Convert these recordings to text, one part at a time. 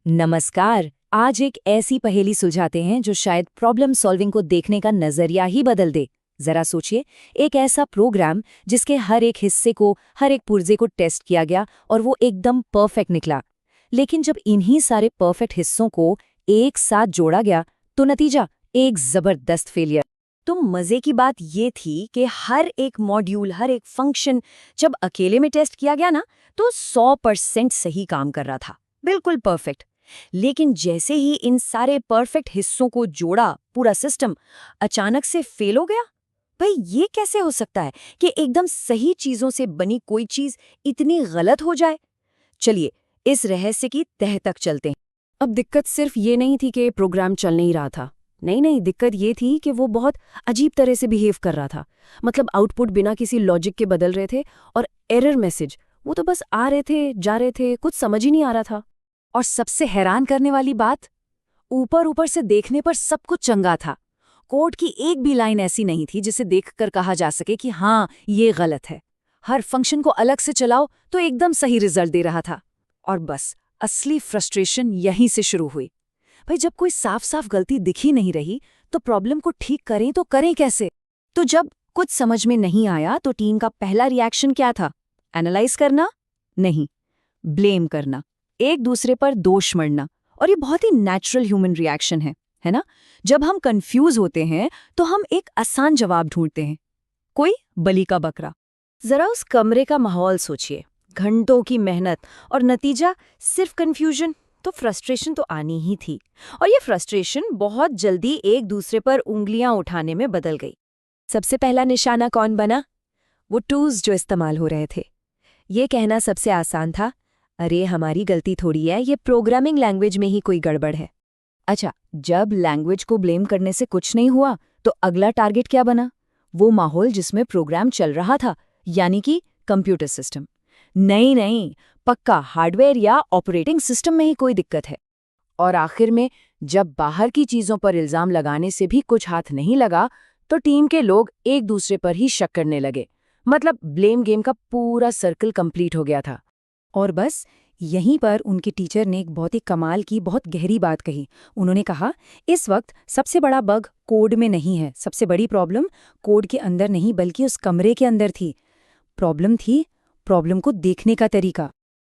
नमस्कार। आज एक ऐसी पहेली सुलझाते हैं जो शायद प्रॉब्लम सॉल्विंग को देखने का नजरिया ही बदल दे। जरा सोचिए, एक ऐसा प्रोग्राम जिसके हर एक हिस्से को, हर एक पुर्जे को टेस्ट किया गया और वो एकदम परफेक्ट निकला। लेकिन जब इन्हीं सारे परफेक्ट हिस्सों को एक साथ जोड़ा गया तो नतीजा एक जबरदस्त फेलियर। तो मजे की बात ये थी कि हर एक मॉड्यूल, हर एक फंक्शन जब अकेले में टेस्ट किया गया ना, तो 100% सही काम कर रहा था, बिल्कुल परफेक्ट। लेकिन जैसे ही इन सारे परफेक्ट हिस्सों को जोड़ा, पूरा सिस्टम अचानक से फेल हो गया। भाई, ये कैसे हो सकता है कि एकदम सही चीजों से बनी कोई चीज इतनी गलत हो जाए? चलिए इस रहस्य की तह तक चलते हैं। अब दिक्कत सिर्फ ये नहीं थी कि प्रोग्राम चल नहीं रहा था। नहीं, दिक्कत ये थी कि वो बहुत अजीब तरह से बिहेव कर रहा था। मतलब आउटपुट बिना किसी लॉजिक के बदल रहे थे और एरर मैसेज वो तो बस आ रहे थे, जा रहे थे, कुछ समझ ही नहीं आ रहा था। और सबसे हैरान करने वाली बात, ऊपर से देखने पर सब कुछ चंगा था। कोड की एक भी लाइन ऐसी नहीं थी जिसे देखकर कहा जा सके कि हाँ, ये गलत है। हर फंक्शन को अलग से चलाओ तो एकदम सही रिजल्ट दे रहा था। और बस असली फ्रस्ट्रेशन यहीं से शुरू हुई। भाई, जब कोई साफ साफ गलती दिख ही नहीं रही तो प्रॉब्लम को ठीक करें तो करें कैसे? तो जब कुछ समझ में नहीं आया तो टीम का पहला रिएक्शन क्या था? एनालाइज करना? नहीं, ब्लेम करना, एक दूसरे पर दोष मढ़ना। और ये बहुत ही नेचुरल ह्यूमन रिएक्शन है ना? जब हम कंफ्यूज होते हैं तो हम एक आसान जवाब ढूंढते हैं, कोई बलि का बकरा। जरा उस कमरे का माहौल सोचिए, घंटों की मेहनत और नतीजा सिर्फ कंफ्यूजन। तो फ्रस्ट्रेशन तो आनी ही थी, और ये फ्रस्ट्रेशन बहुत जल्दी एक दूसरे पर उंगलियां उठाने में बदल गई। सबसे पहला निशाना कौन बना? वो टूल्स जो इस्तेमाल हो रहे थे। ये कहना सबसे आसान था, अरे हमारी गलती थोड़ी है, ये प्रोग्रामिंग लैंग्वेज में ही कोई गड़बड़ है। अच्छा, जब लैंग्वेज को ब्लेम करने से कुछ नहीं हुआ तो अगला टारगेट क्या बना? वो माहौल जिसमें प्रोग्राम चल रहा था, यानी कि कंप्यूटर सिस्टम। नहीं, पक्का हार्डवेयर या ऑपरेटिंग सिस्टम में ही कोई दिक्कत है। और आखिर में जब बाहर की चीजों पर इल्जाम लगाने से भी कुछ हाथ नहीं लगा तो टीम के लोग एक दूसरे पर ही शक करने लगे। मतलब ब्लेम गेम का पूरा सर्कल कंप्लीट हो गया था। और बस यहीं पर उनके टीचर ने एक बहुत ही कमाल की, बहुत गहरी बात कही। उन्होंने कहा, इस वक्त सबसे बड़ा बग कोड में नहीं है, सबसे बड़ी प्रॉब्लम कोड के अंदर नहीं बल्कि उस कमरे के अंदर थी। प्रॉब्लम को देखने का तरीका।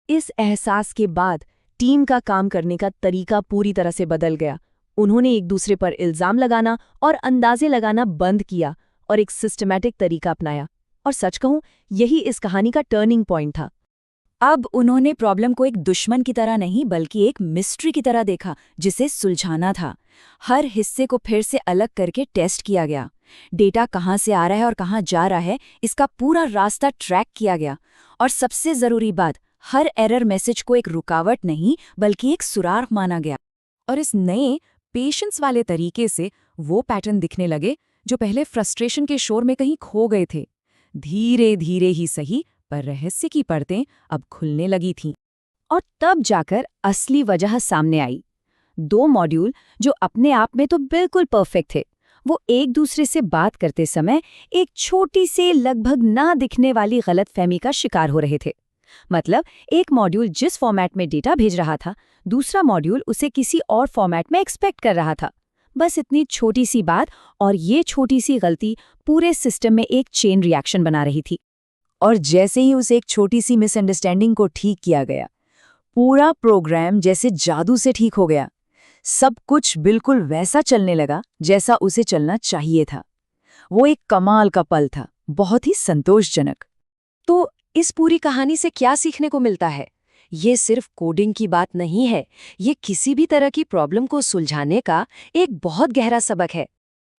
इस एहसास के बाद टीम का काम करने का तरीका पूरी तरह से बदल गया। उन्होंने एक दूसरे पर इल्जाम लगाना और अंदाजे लगाना बंद किया और एक सिस्टमैटिक तरीका अपनाया। और सच कहूं, यही इस कहानी का टर्निंग पॉइंट था। अब उन्होंने प्रॉब्लम को एक दुश्मन की तरह नहीं बल्कि एक मिस्ट्री की तरह देखा जिसे सुलझाना था। हर हिस्से को फिर से अलग करके टेस्ट किया गया। डेटा कहाँ से आ रहा है और कहाँ जा रहा है, इसका पूरा रास्ता ट्रैक किया गया। और सबसे जरूरी बात, हर एरर मैसेज को एक रुकावट नहीं बल्कि एक सुराग माना गया। और इस नए पेशेंस वाले तरीके से वो पैटर्न दिखने लगे जो पहले फ्रस्ट्रेशन के शोर में कहीं खो गए थे। धीरे धीरे ही सही, पर रहस्य की परतें अब खुलने लगी थीं। और तब जाकर असली वजह सामने आई। दो मॉड्यूल जो अपने आप में तो बिल्कुल परफेक्ट थे, वो एक दूसरे से बात करते समय एक छोटी से, लगभग ना दिखने वाली गलतफहमी का शिकार हो रहे थे। मतलब एक मॉड्यूल जिस फॉर्मेट में डेटा भेज रहा था, दूसरा मॉड्यूल उसे किसी और फॉर्मेट में एक्सपेक्ट कर रहा था। बस इतनी छोटी सी बात, और ये छोटी सी गलती पूरे सिस्टम में एक चेन रिएक्शन बना रही थी। और जैसे ही उस एक छोटी सी मिसअंडरस्टैंडिंग को ठीक किया गया, पूरा प्रोग्राम जैसे जादू से ठीक हो गया। सब कुछ बिल्कुल वैसा चलने लगा जैसा उसे चलना चाहिए था। वो एक कमाल का पल था, बहुत ही संतोषजनक। तो इस पूरी कहानी से क्या सीखने को मिलता है? ये सिर्फ कोडिंग की बात नहीं है, ये किसी भी तरह की प्रॉब्लम को सुलझाने का एक बहुत गहरा सबक है।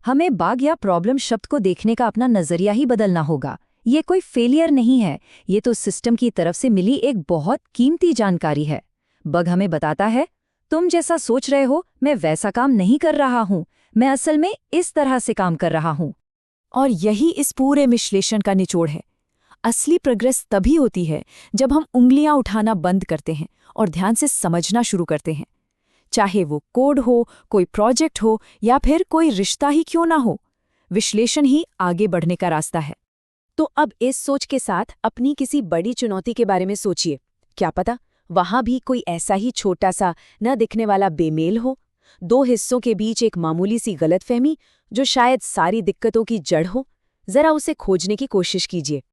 हमें बग या प्रॉब्लम शब्द को देखने का अपना नजरिया ही बदलना होगा। ये कोई फेलियर नहीं है, ये तो सिस्टम की तरफ से मिली एक बहुत कीमती जानकारी है। बग हमें बताता है, तुम जैसा सोच रहे हो मैं वैसा काम नहीं कर रहा हूँ, मैं असल में इस तरह से काम कर रहा हूँ। और यही इस पूरे विश्लेषण का निचोड़ है। असली प्रोग्रेस तभी होती है जब हम उंगलियां उठाना बंद करते हैं और ध्यान से समझना शुरू करते हैं। चाहे वो कोड हो, कोई प्रोजेक्ट हो या फिर कोई रिश्ता ही क्यों ना हो, विश्लेषण ही आगे बढ़ने का रास्ता है। तो अब इस सोच के साथ अपनी किसी बड़ी चुनौती के बारे में सोचिए। क्या पता वहां भी कोई ऐसा ही छोटा सा न दिखने वाला बेमेल हो, दो हिस्सों के बीच एक मामूली सी गलतफहमी जो शायद सारी दिक्कतों की जड़ हो। जरा उसे खोजने की कोशिश कीजिए।